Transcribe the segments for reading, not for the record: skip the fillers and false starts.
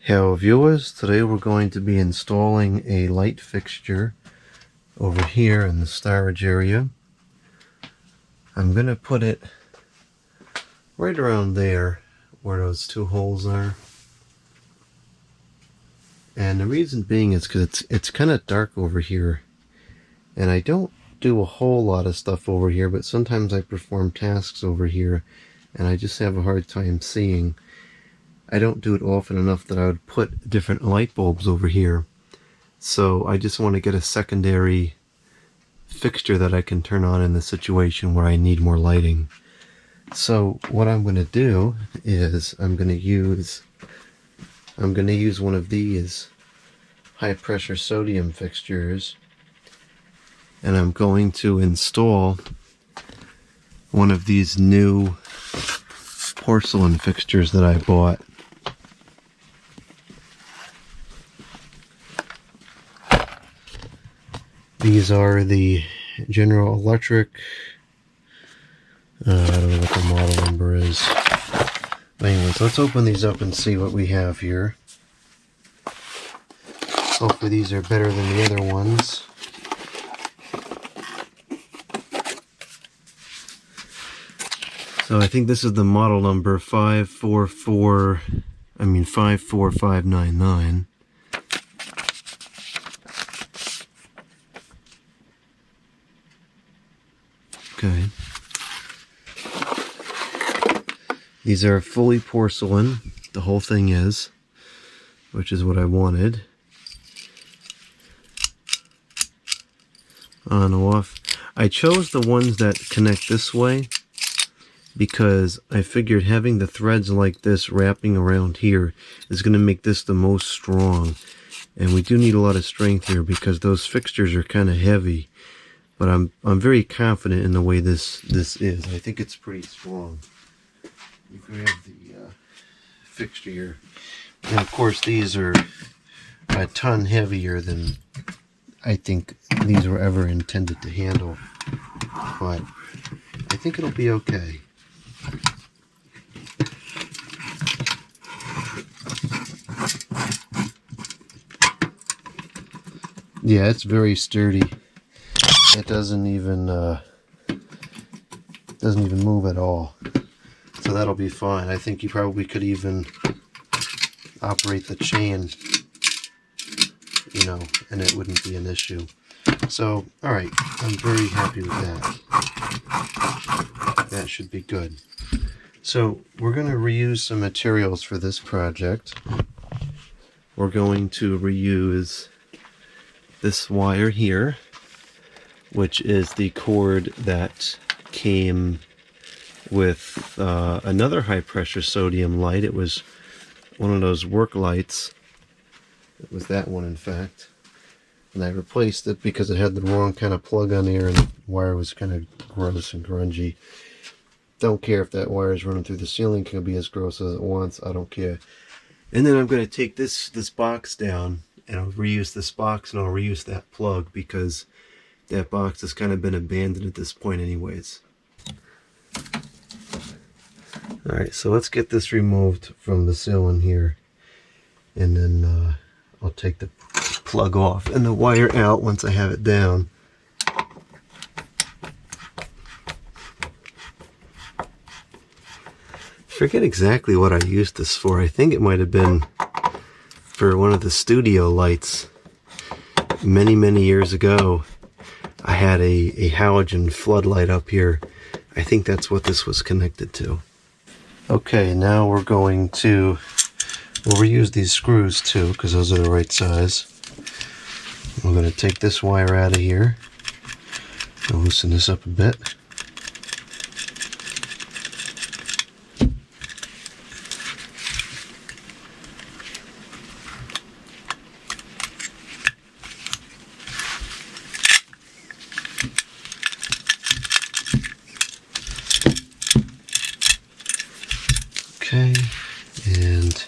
Hello viewers, today we're going to be installing a light fixture over here in the storage area. I'm going to put it right around there where those two holes are. And the reason being is because it's kind of dark over here. And I don't do a whole lot of stuff over here, but sometimes I perform tasks over here and I just have a hard time seeing. I don't do it often enough that I would put different light bulbs over here. So I just want to get a secondary fixture that I can turn on in the situation where I need more lighting. So what I'm going to do is I'm going to use one of these high pressure sodium fixtures, and I'm going to install one of these new porcelain fixtures that I bought. These are the General Electric, I don't know what the model number is. But anyways, let's open these up and see what we have here. Hopefully these are better than the other ones. So I think this is the model number 54599. Okay. These are fully porcelain, the whole thing is, which is what I wanted. On and off. I chose the ones that connect this way because I figured having the threads like this wrapping around here is going to make this the most strong. And we do need a lot of strength here because those fixtures are kind of heavy. But I'm very confident in the way this is. I think it's pretty strong. You grab the fixture here. And of course these are a ton heavier than I think these were ever intended to handle. But I think it'll be okay. Yeah, it's very sturdy. It doesn't even move at all. So that'll be fine. I think you probably could even operate the chain, you know, and it wouldn't be an issue. So, alright, I'm very happy with that. That should be good. So, we're going to reuse some materials for this project. We're going to reuse this wire here, which is the cord that came with another high pressure sodium light. It was one of those work lights. It was that one, in fact. And I replaced it because it had the wrong kind of plug on there and the wire was kind of gross and grungy. Don't care if that wire is running through the ceiling. It can be as gross as it wants. I don't care. And then I'm going to take this box down and I'll reuse this box and I'll reuse that plug because that box has kind of been abandoned at this point anyways. Alright, so let's get this removed from the ceiling here. And then I'll take the plug off and the wire out once I have it down. Forget exactly what I used this for. I think it might have been for one of the studio lights many years ago. I had a halogen floodlight up here. I think that's what this was connected to. Okay, now we'll reuse these screws too, because those are the right size. We're going to take this wire out of here. I'll loosen this up a bit. Okay, and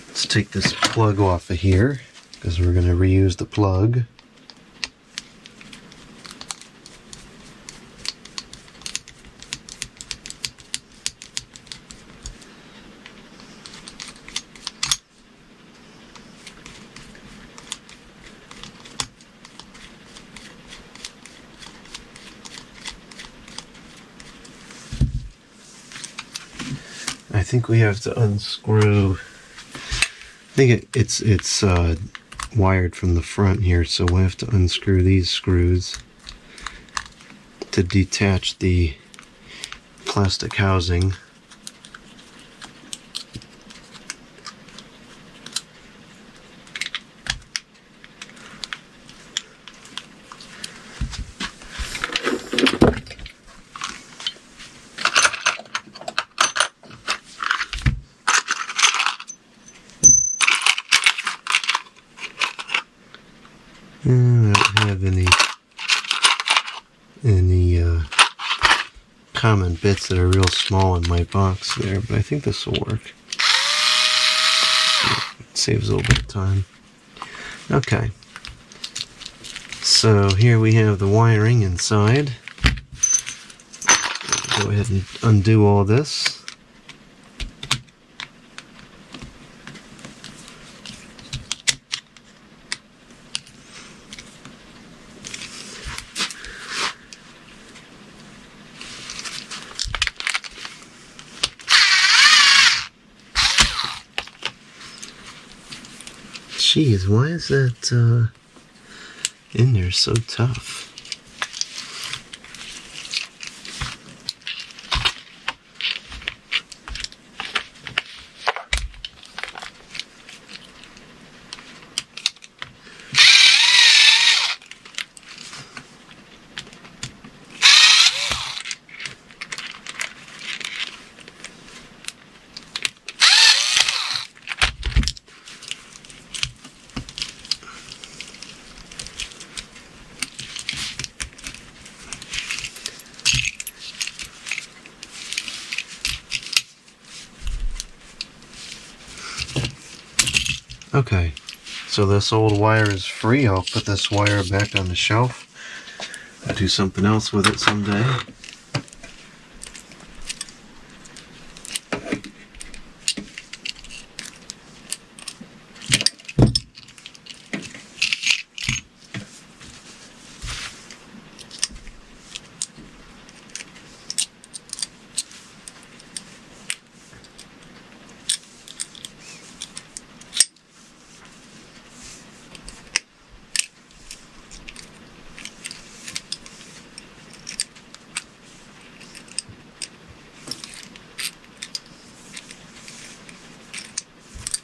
let's take this plug off of here because we're going to reuse the plug. think we have to unscrew. I think it's wired from the front here, so we'll have to unscrew these screws to detach the plastic housing. I don't have any common bits that are real small in my box there, but I think this will work. It saves a little bit of time. Okay. So here we have the wiring inside. Go ahead and undo all this. Jeez, why is that in there so tough? Okay, so this old wire is free. I'll put this wire back on the shelf. I'll do something else with it someday.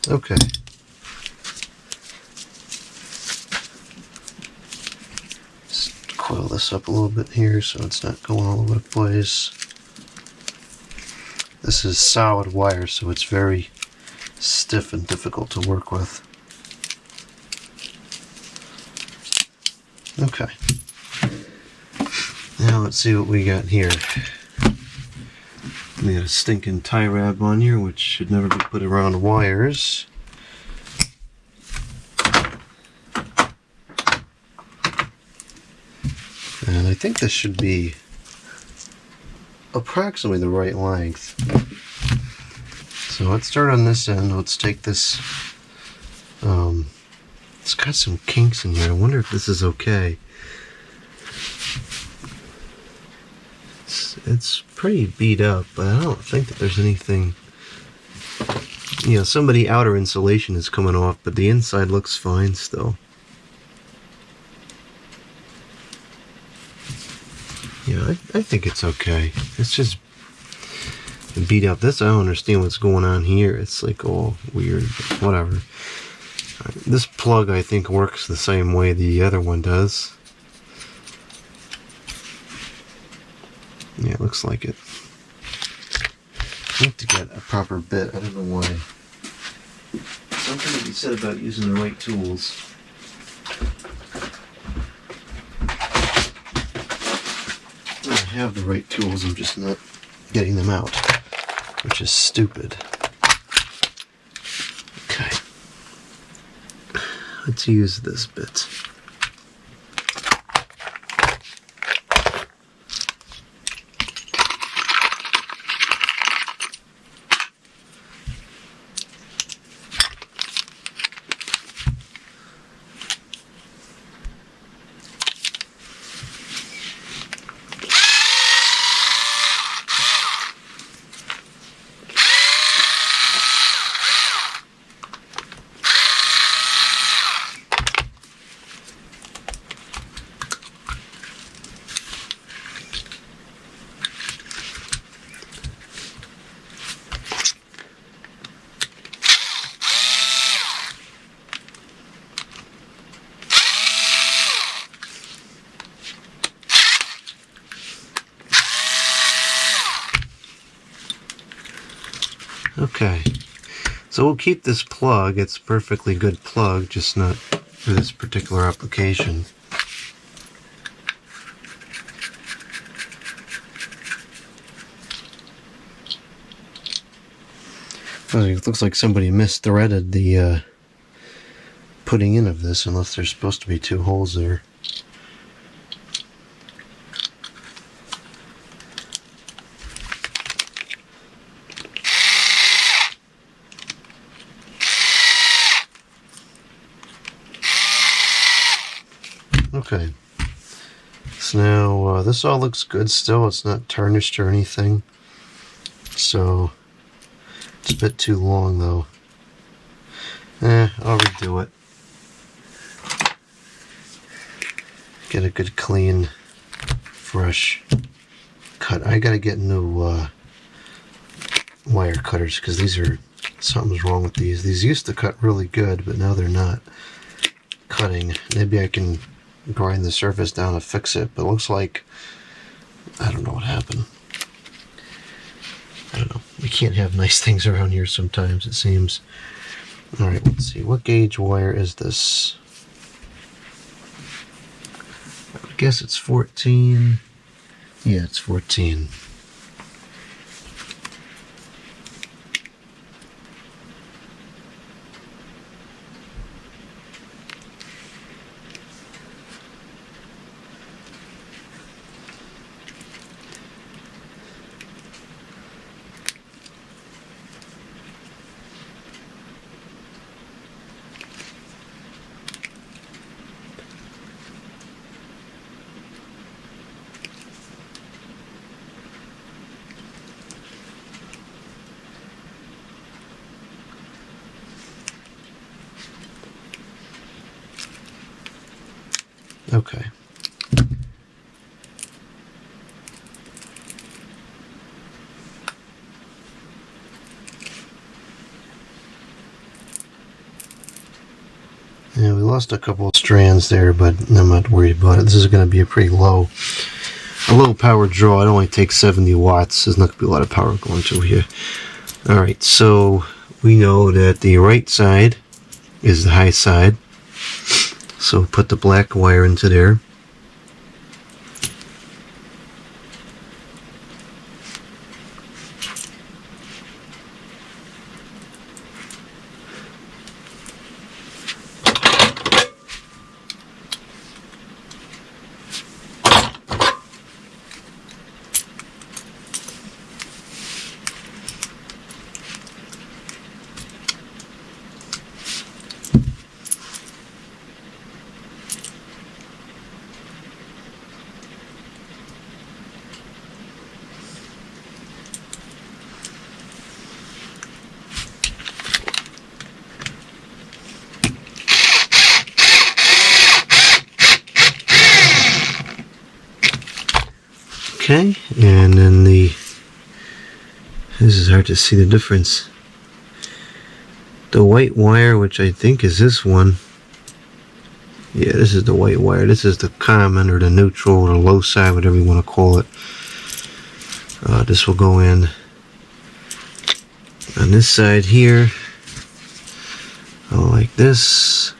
Okay. Just coil this up a little bit here so it's not going all over the place. This is solid wire, so it's very stiff and difficult to work with. Okay. Now let's see what we got here. We got a stinking tie wrap on here, which should never be put around wires. And I think this should be approximately the right length. So let's start on this end. Let's take this. It's got some kinks in here. I wonder if this is okay. It's pretty beat up, but I don't think that there's anything. You know, some of the outer insulation is coming off, but the inside looks fine still. Yeah, I think it's okay. It's just beat up. This, I don't understand what's going on here. It's like all weird, but whatever. This plug, I think, works the same way the other one does. Yeah, it looks like it. I need to get a proper bit. I don't know why. Something to be said about using the right tools. I have the right tools, I'm just not getting them out, which is stupid. Okay. Let's use this bit. Okay, so we'll keep this plug. It's a perfectly good plug, just not for this particular application. It looks like somebody misthreaded the putting in of this, unless there's supposed to be two holes there. Okay, so now this all looks good still. It's not tarnished or anything, so it's a bit too long though. I'll redo it. Get a good clean, fresh cut. I gotta get new wire cutters, because these are, something's wrong with these. These used to cut really good, but now they're not cutting. Maybe I can grind the surface down to fix it, but it looks like, I don't know what happened. I don't know. We can't have nice things around here sometimes, it seems. Alright, let's see. What gauge wire is this? I guess it's 14. Yeah, it's 14. Okay. Yeah, we lost a couple of strands there, but I'm not worried about it. This is going to be a low power draw. It only takes 70 watts. There's not going to be a lot of power going through here. Alright, so we know that the right side is the high side. So put the black wire into there. Okay, and then this is hard to see the difference. The white wire, which I think is this one. Yeah, this is the white wire. This is the common or the neutral or the low side, whatever you want to call it. This will go in on this side here, like this.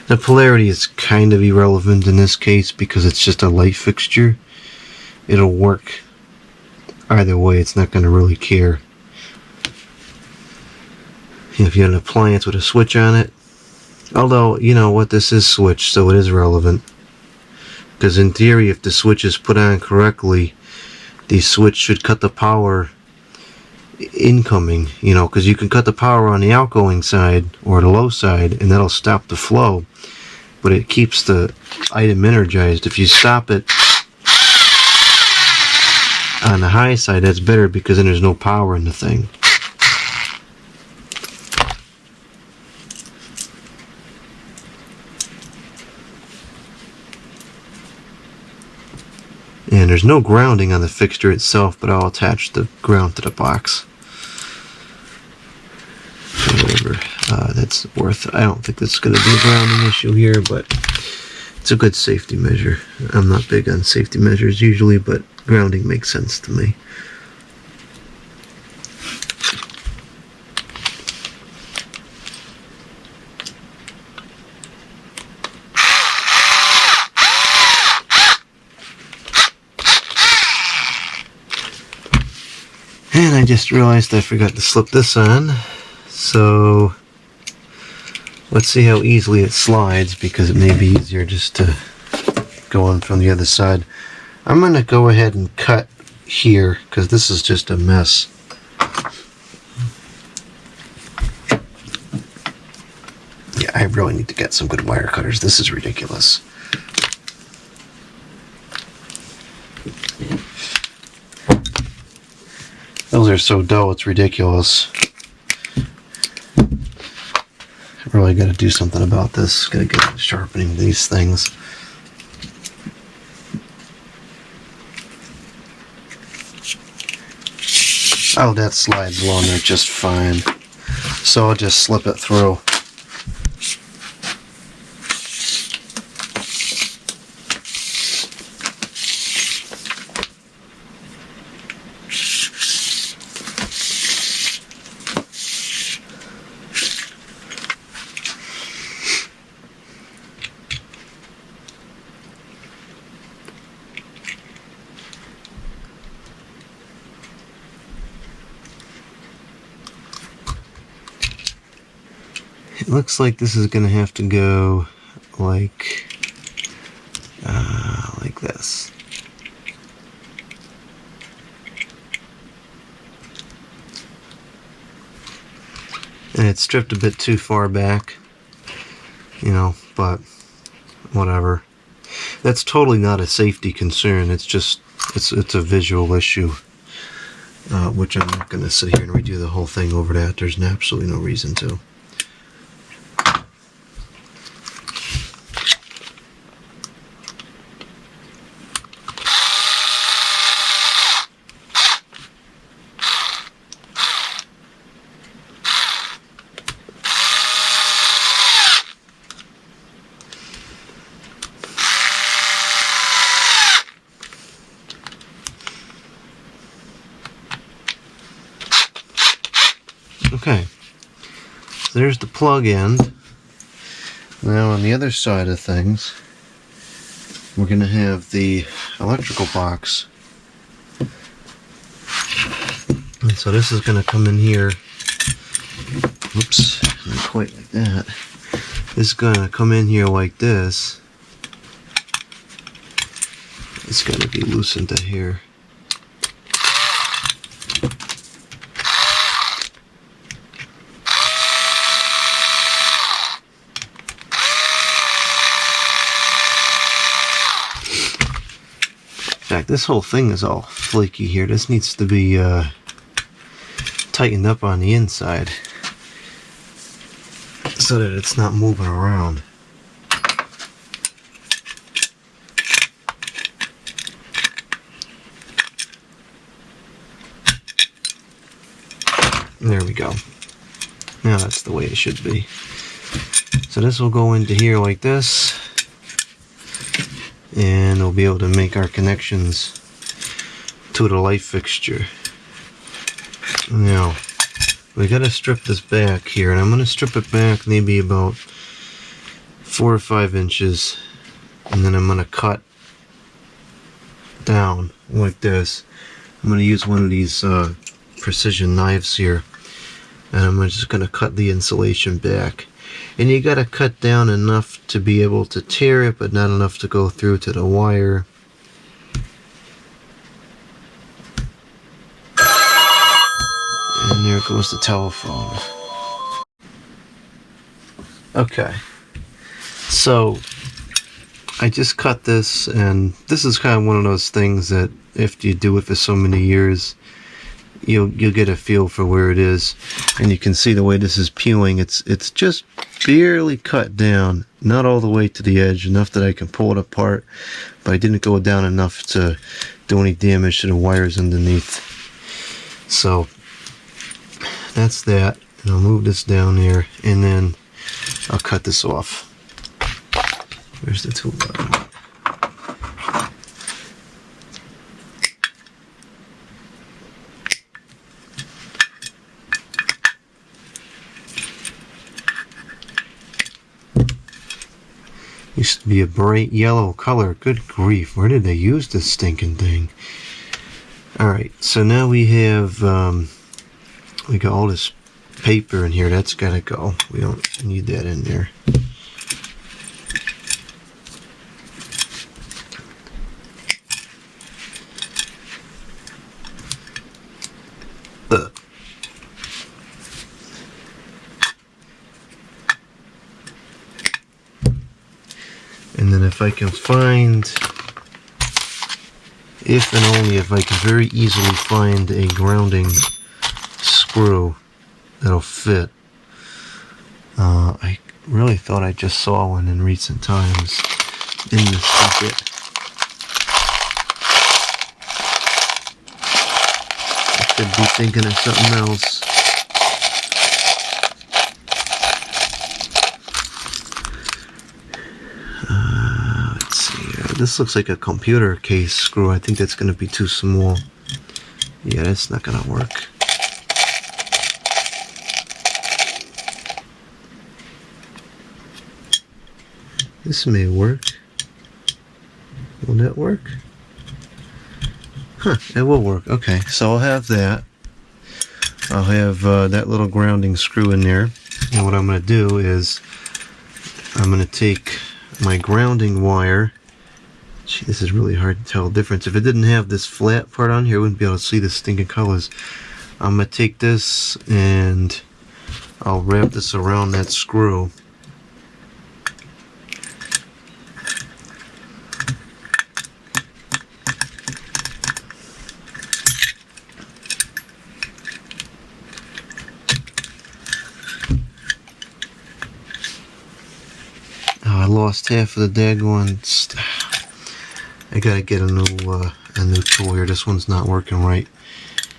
The polarity is kind of irrelevant in this case because it's just a light fixture. It'll work either way. It's not going to really care. If you have an appliance with a switch on it, although, you know what, this is switched, so it is relevant. Because in theory, if the switch is put on correctly, the switch should cut the power incoming, because you can cut the power on the outgoing side or the low side, and that'll stop the flow. But it keeps the item energized. If you stop it on the high side, that's better because then there's no power in the thing. And there's no grounding on the fixture itself, but I'll attach the ground to the box. Whatever that's worth. I don't think that's going to be a grounding issue here, but it's a good safety measure. I'm not big on safety measures usually, but Grounding makes sense to me. And I just realized I forgot to slip this on, so let's see how easily it slides, because it may be easier just to go on from the other side. I'm going to go ahead and cut here, because this is just a mess. Yeah, I really need to get some good wire cutters. This is ridiculous. Those are so dull, it's ridiculous. I really got to do something about this. Got to get sharpening these things. Oh, that slides along there just fine. So I'll just slip it through. It looks like this is going to have to go like this. And it's stripped a bit too far back, you know, but whatever. That's totally not a safety concern. It's just, it's a visual issue, which I'm not going to sit here and redo the whole thing over that. There's absolutely no reason to. Okay, so there's the plug end. Now on the other side of things, we're going to have the electrical box. And so this is going to come in here. Oops, not quite like that. This is going to come in here like this. It's got to be loosened to here. In fact, this whole thing is all flaky here. This needs to be tightened up on the inside so that it's not moving around. There we go. Now that's the way it should be. So this will go into here like this, and we'll be able to make our connections to the light fixture. Now, we gotta strip this back here, and I'm gonna strip it back maybe about 4 or 5 inches, and then I'm gonna cut down like this. I'm gonna use one of these precision knives here, and I'm just gonna cut the insulation back. And you gotta cut down enough to be able to tear it, but not enough to go through to the wire. And there goes the telephone. Okay, so I just cut this, and this is kind of one of those things that if you do it for so many years, you'll get a feel for where it is. And you can see the way this is peeling. It's just barely cut down, not all the way to the edge, enough that I can pull it apart, but I didn't go down enough to do any damage to the wires underneath. So that's that, and I'll move this down here, and then I'll cut this off. Where's the toolbar? Used to be a bright yellow color. Good grief, where did they use this stinking thing? Alright, so now we have, we got all this paper in here. That's gotta go. We don't need that in there. And then if I can find, if and only if I can very easily find a grounding screw that'll fit. I really thought I just saw one in recent times in the socket. I should be thinking of something else. Let's see. This looks like a computer case screw. I think that's going to be too small. Yeah, that's not going to work. This may work. Will that work? Huh, it will work. Okay, so I'll have that. I'll have that little grounding screw in there. And what I'm going to do is I'm going to take my grounding wire. Gee, this is really hard to tell the difference. If it didn't have this flat part on here, I wouldn't be able to see the stinking colors. I'm going to take this and I'll wrap this around that screw. I lost half of the daggone. I gotta get a new tool here. This one's not working right.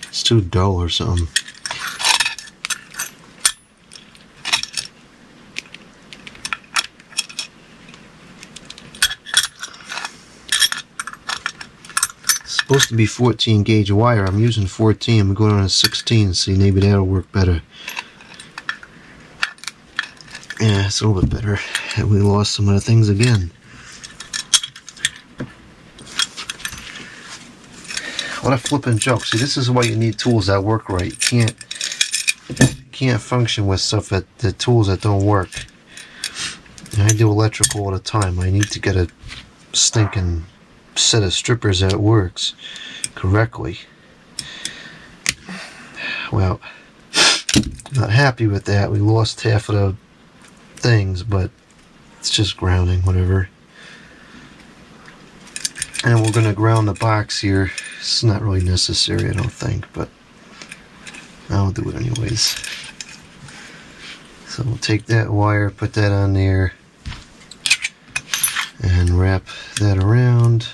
It's too dull or something. It's supposed to be 14 gauge wire. I'm using 14. I'm going on a 16. See, maybe that'll work better. Yeah, it's a little bit better. We lost some of the things again. What a flippin' joke. See, this is why you need tools that work right. You can't function with stuff the tools that don't work. And I do electrical all the time. I need to get a stinking set of strippers that works correctly. Well, not happy with that. We lost half of the things, but it's just grounding, whatever. And we're going to ground the box here. It's not really necessary, I don't think, but I'll do it anyways. So we'll take that wire, put that on there, and wrap that around,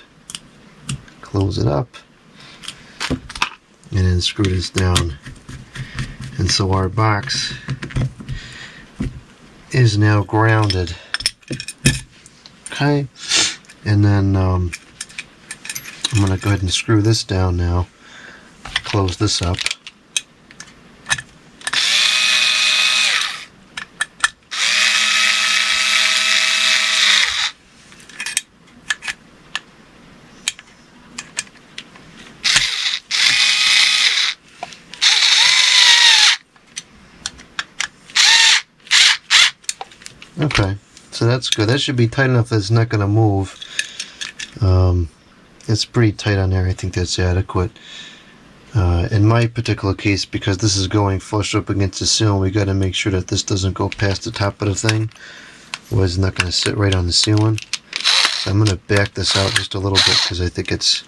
close it up, and then screw this down. And so our box is now grounded. Okay, and then I'm going to go ahead and screw this down now, close this up. Okay, so that's good. That should be tight enough that it's not going to move. It's pretty tight on there. I think that's adequate. In my particular case, because this is going flush up against the ceiling, we got to make sure that this doesn't go past the top of the thing. Otherwise, it's not going to sit right on the ceiling. So I'm going to back this out just a little bit because I think it's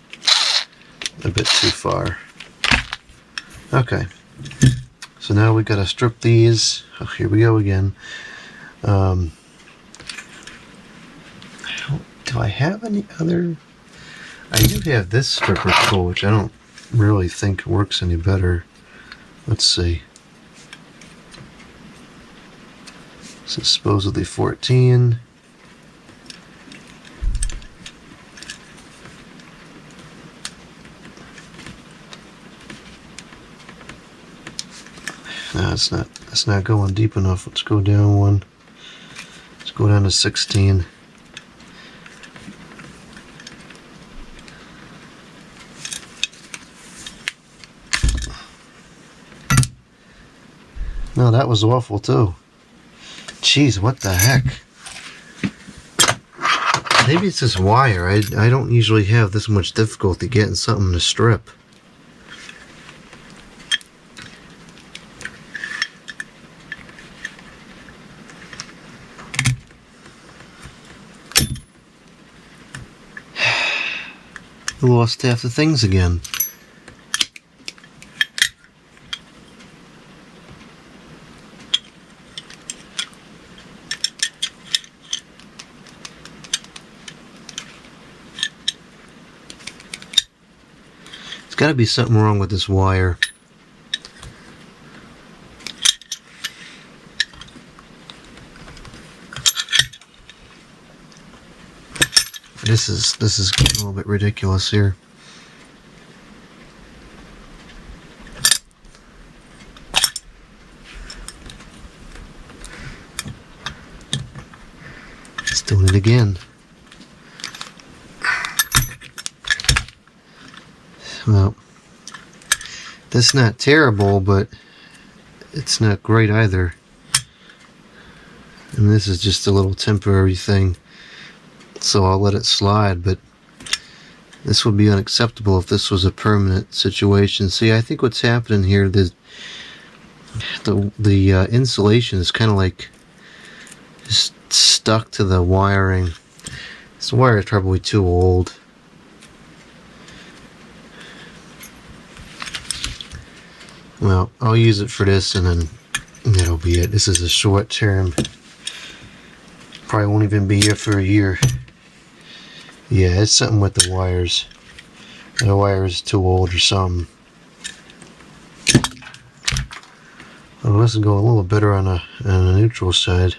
a bit too far. Okay, so now we got to strip these. Oh, here we go again. Do I have any other? I do have this stripper tool, which I don't really think works any better. Let's see. This is supposedly 14. No, it's not going deep enough. Let's go down one. Let's go down to 16. No, that was awful too. Jeez, what the heck? Maybe it's this wire. I don't usually have this much difficulty getting something to strip. I lost half the things again. There's got to be something wrong with this wire. This is getting a little bit ridiculous here. Let's do it again. Well, that's not terrible, but it's not great either. And this is just a little temporary thing, so I'll let it slide, but this would be unacceptable if this was a permanent situation. See, I think what's happening here, the insulation is kind of like just stuck to the wiring. This wire is probably too old. Well, I'll use it for this and then that'll be it. This is a short term. Probably won't even be here for a year. Yeah, it's something with the wires. The wire is too old or something. Oh, this will go a little better on a neutral side.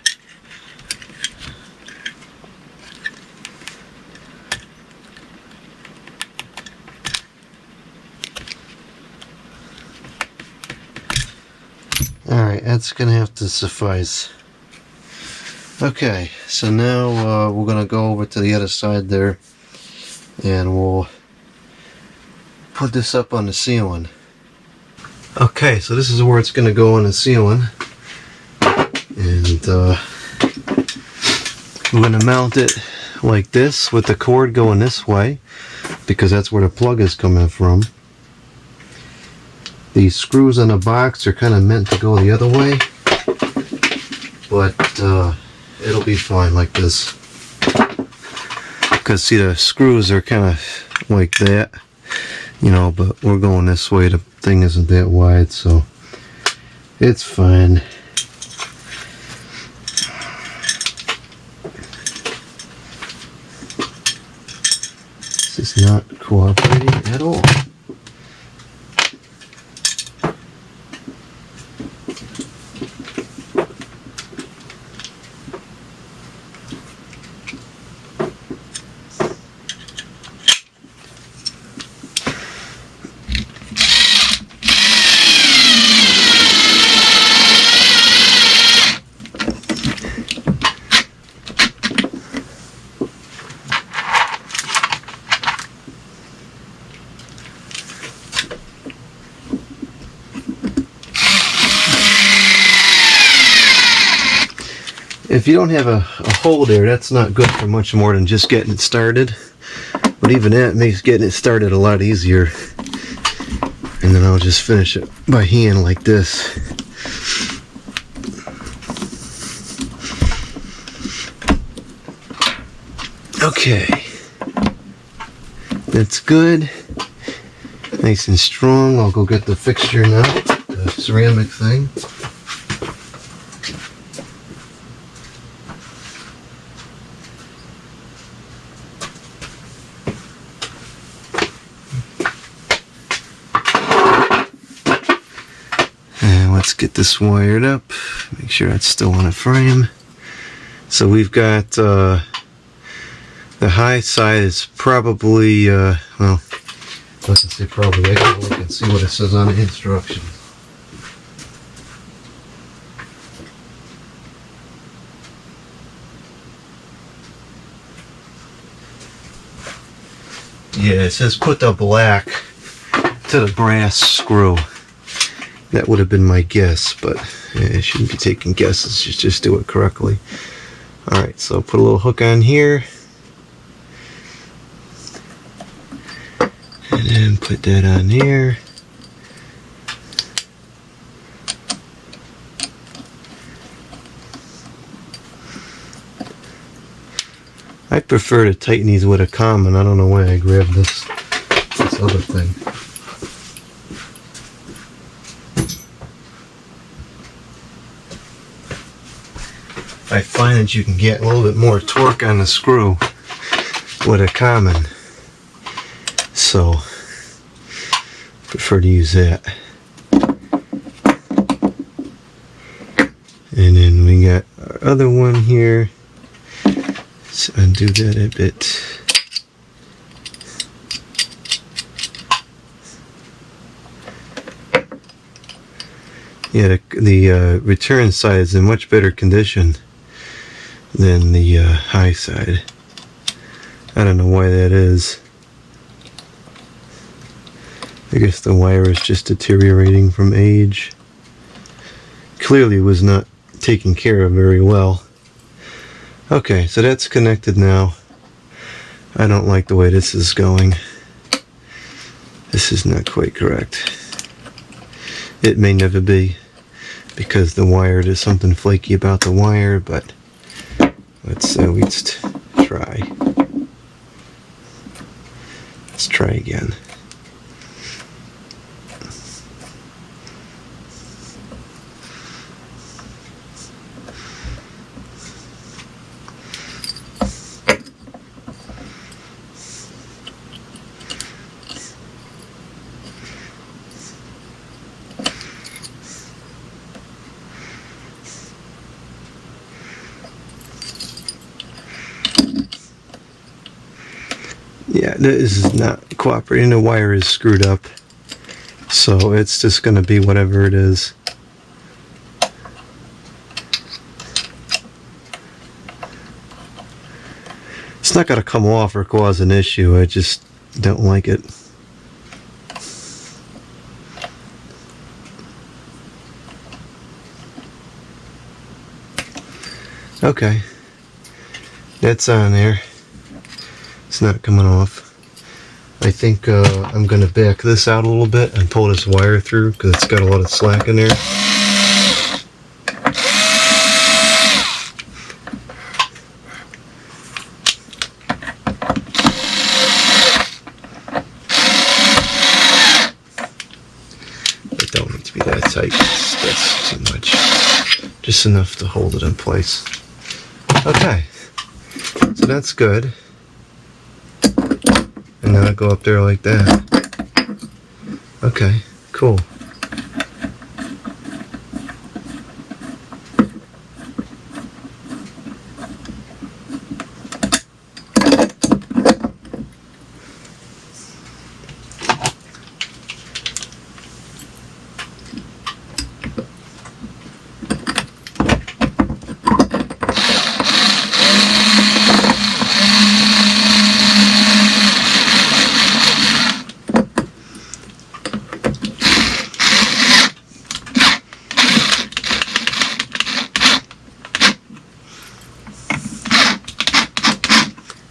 Alright, that's gonna have to suffice. Okay, so now we're gonna go over to the other side there and we'll put this up on the ceiling. Okay, so this is where it's gonna go on the ceiling, and we're gonna mount it like this with the cord going this way because that's where the plug is coming from. The screws on the box are kind of meant to go the other way, but it'll be fine like this. Because see, the screws are kind of like that, you know, but we're going this way. The thing isn't that wide, so it's fine. This is not cooperating at all. If you don't have a hole there, that's not good for much more than just getting it started. But even that makes getting it started a lot easier. And then I'll just finish it by hand like this. Okay. That's good. Nice and strong. I'll go get the fixture now, the ceramic thing. Let's get this wired up, make sure that's still on a frame. So we've got the high side is probably, well, let's say probably, I can look and see what it says on the instructions. Yeah, it says put the black to the brass screw. That would have been my guess, but I shouldn't be taking guesses, just do it correctly. Alright, so put a little hook on here. And then put that on there. I prefer to tighten these with a common. I don't know why I grabbed this other thing. I find that you can get a little bit more torque on the screw with a common, so prefer to use that. And then we got our other one here. Let's undo that a bit. Yeah, the return side is in much better condition than the high side. I don't know why that is. I guess the wire is just deteriorating from age. Clearly was not taken care of very well. Okay, so that's connected now. I don't like the way this is going. This is not quite correct. It may never be, because the wire, there's something flaky about the wire, but let's at least try. Let's try again. Yeah, this is not cooperating. The wire is screwed up, so it's just going to be whatever it is. It's not going to come off or cause an issue. I just don't like it. Okay, that's on there. It's not coming off. I think I'm going to back this out a little bit and pull this wire through because it's got a lot of slack in there. It don't need to be that tight. That's too much. Just enough to hold it in place. Okay, so that's good. And now I go up there like that. Okay, cool.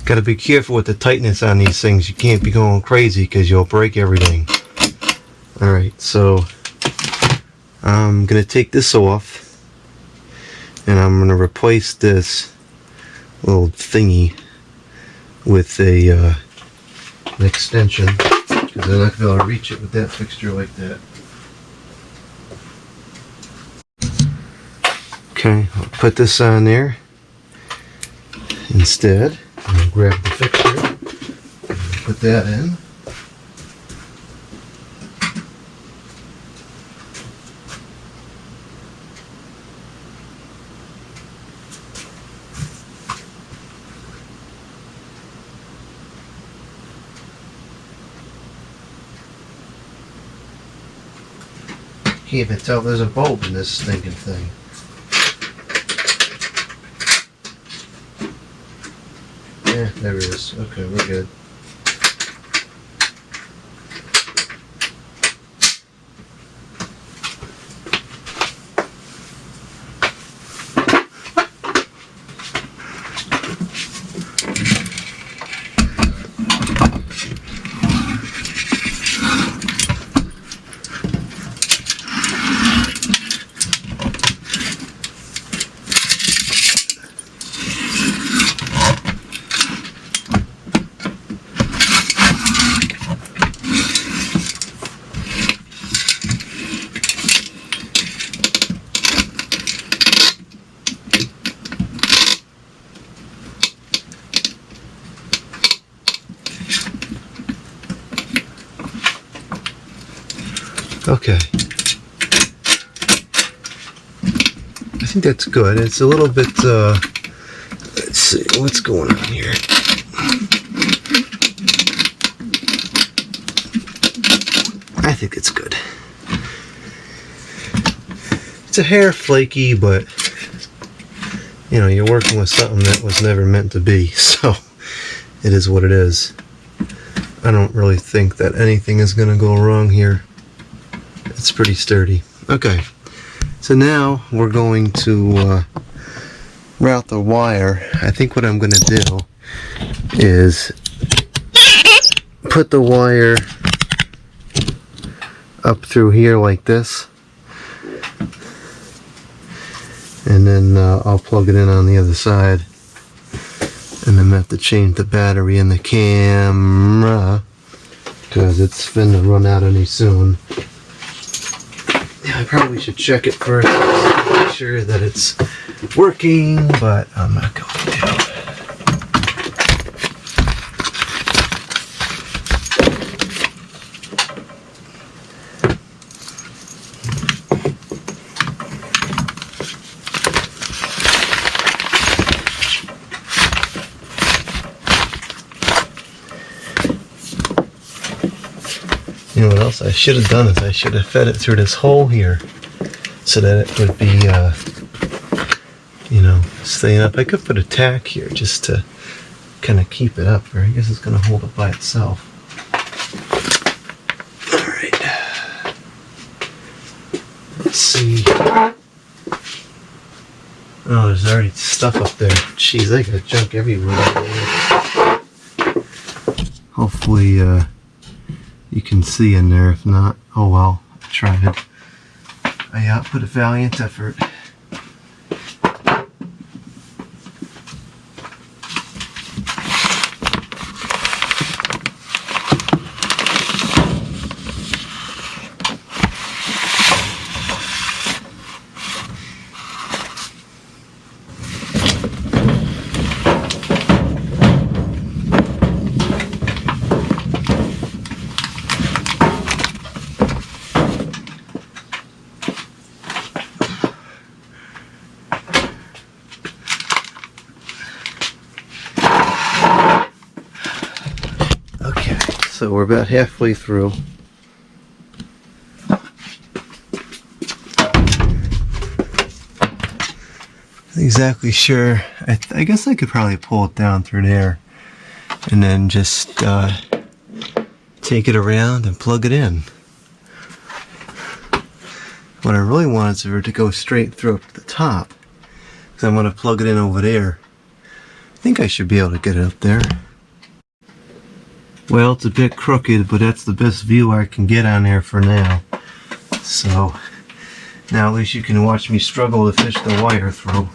Got to be careful with the tightness on these things. You can't be going crazy because you'll break everything. Alright, so I'm going to take this off and I'm going to replace this little thingy with an extension, because I'm not going to be able to reach it with that fixture like that. Okay, I'll put this on there instead. I'm going to grab the fixture and put that in. Can't even tell there's a bulb in this stinking thing. Yeah, there it is. Okay, we're good. Okay. I think that's good. It's a little bit, let's see, what's going on here? I think it's good. It's a hair flaky, but you know, you're working with something that was never meant to be, so it is what it is. I don't really think that anything is going to go wrong here. It's pretty sturdy. Okay, so now we're going to route the wire. I think what I'm going to do is put the wire up through here like this, and then I'll plug it in on the other side, and then I have to change the battery in the camera because it's finna run out any soon. Yeah, I probably should check it first to make sure that it's working, but I'm not going to. You know what else I should have done is I should have fed it through this hole here so that it would be, you know, staying up. I could put a tack here just to kind of keep it up, or I guess it's going to hold it by itself. Alright. Let's see. Oh, there's already stuff up there. Jeez, I got junk everywhere. Hopefully, you can see in there. If not, oh well, I tried. I put a valiant effort. So we're about halfway through. Not exactly sure. I guess I could probably pull it down through there and then just take it around and plug it in. What I really want is for it to go straight through up to the top, because I'm going to plug it in over there. I think I should be able to get it up there. Well, it's a bit crooked, but that's the best view I can get on there for now. So, now at least you can watch me struggle to fish the wire through.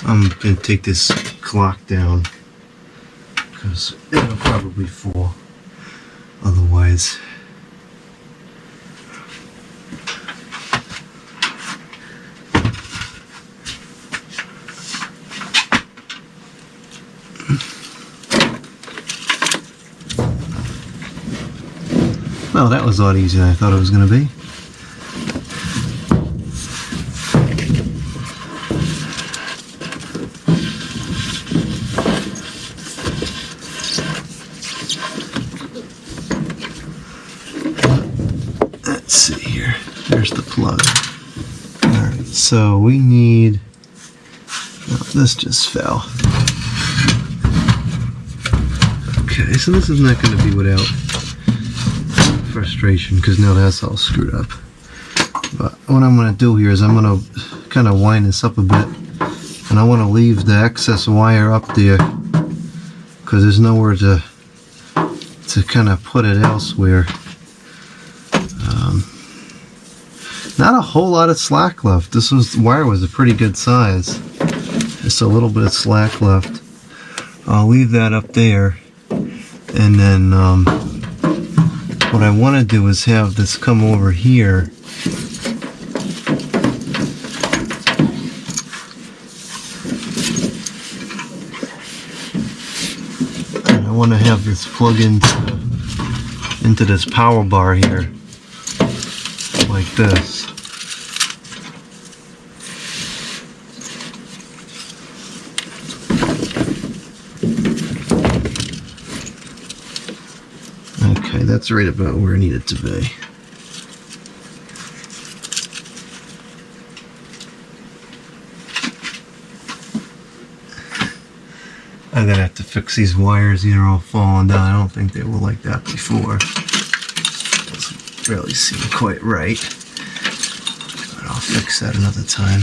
I'm going to take this clock down, because it'll probably fall otherwise. Well, that was a lot easier than I thought it was going to be. Let's see here. There's the plug. Alright, so we need... Oh, this just fell. Okay, so this is not going to be without frustration, because now that's all screwed up. But what I'm going to do here is I'm going to kind of wind this up a bit, and I want to leave the excess wire up there because there's nowhere to kind of put it elsewhere. Not a whole lot of slack left. This wire was a pretty good size. Just a little bit of slack left. I'll leave that up there, and then what I want to do is have this come over here and I want to have this plug into this power bar here, like this. Okay, that's right about where I need it to be. I'm gonna have to fix these wires. They're all falling down. I don't think they were like that before. Doesn't really seem quite right. But I'll fix that another time.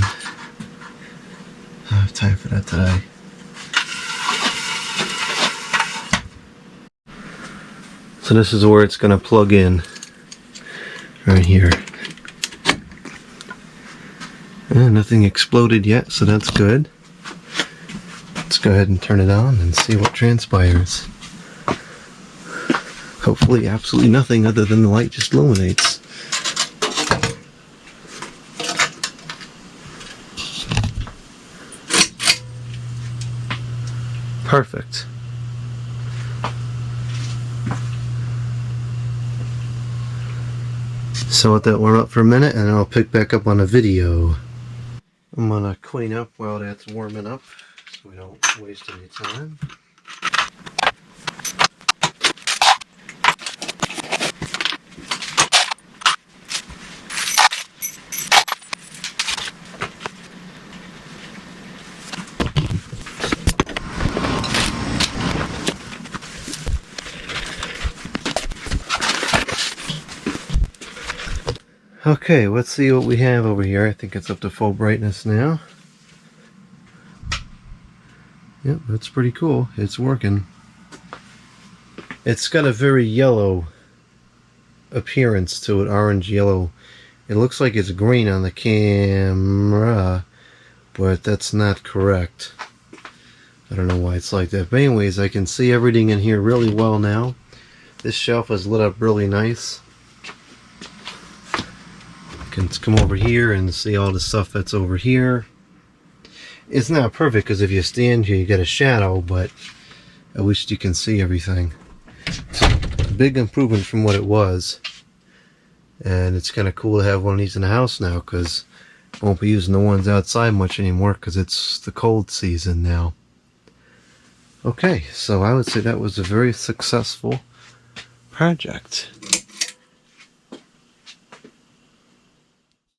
I don't have time for that today. So this is where it's gonna plug in. Right here. And nothing exploded yet, so that's good. Let's go ahead and turn it on and see what transpires. Hopefully absolutely nothing other than the light just illuminates. Perfect. So let that warm up for a minute and I'll pick back up on a video. I'm gonna clean up while that's warming up so we don't waste any time. Okay, let's see what we have over here. I think it's up to full brightness now. Yep, that's pretty cool. It's working. It's got a very yellow appearance to it, orange yellow. It looks like it's green on the camera, but that's not correct. I don't know why it's like that. But anyways, I can see everything in here really well now. This shelf is lit up really nice. Can come over here and see all the stuff that's over here. It's not perfect because if you stand here you get a shadow, but at least you can see everything. It's a big improvement from what it was, and it's kind of cool to have one of these in the house now because I won't be using the ones outside much anymore because it's the cold season now. Okay, so I would say that was a very successful project.